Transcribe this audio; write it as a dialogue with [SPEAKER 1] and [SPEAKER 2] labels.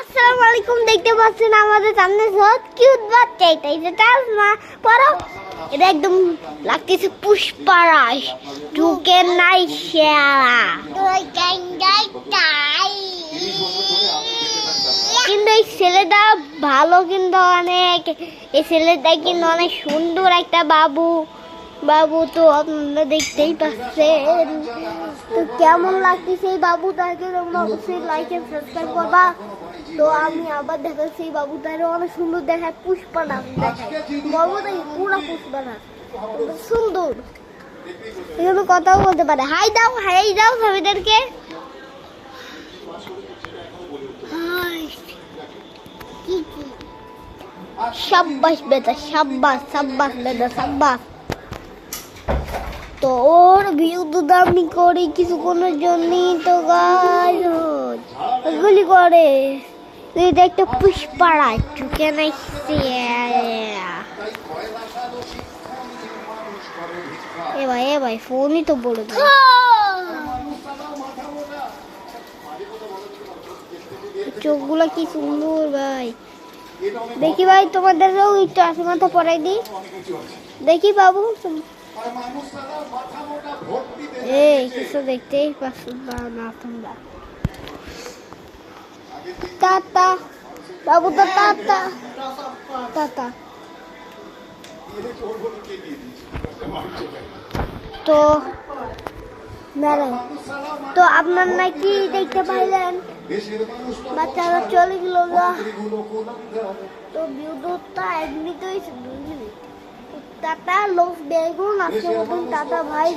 [SPEAKER 1] আসসালামু আলাইকুম, দেখতে পাচ্ছেন আমাদের সামনে সব কিউট বাচ্চা। এটাই যেটা না পড়ো, এটা একদম লাগতেছে পুষ্পারাজ ঢুকে নাই শেয়ারা। কিন্তু এই ছেলেটা ভালো, কিন্তু অনেক, এই ছেলেটা কিন্তু অনেক সুন্দর একটা বাবু। বাবু তো আপনারা দেখতেই পাচ্ছেন। তো কেমন লাগতেছে এই বাবুটাকে তোমরা অবশ্যই লাইক এন্ড সাবস্ক্রাইব করবা। তো আমি আবার দেখাচ্ছি এই বাবুটারও অনেক সুন্দর দেখায়, পুষ্পা নাম দেখায়। বাবুটা পুরা পুষ্পা নাম সুন্দর, এখানে কথাও বলতে পারে। হাই দাও সবাইদেরকে। সাব্বাস বেটা, সাব্বাস বেটা, সাব্বাস। তো ওর ভিউ তো দামি করি কিছুক্ষণের জন্যই তো গাইজ এগুলি করে। এটা একটা পুষ্পারাজ ঢুকে নাই এ ভাই ফোনই তো বলে দেয়। চোখগুলা কি সুন্দর ভাই। দেখি ভাই তোমাদেরও একটু আসে মাথা পরাই দিই। দেখি বাবু কিছু দেখতেই পাচ্ছ না তোমরা। টাটা বাবু, তো টাটা টাটা। তো তো আপনার নাকি দেখতে পাইলেন বাচ্চারা চলে গেল। তো বিদ্যুৎটা এমনিতেই টাটা লোক বেগুন আজকে মতন টাটা ভাই।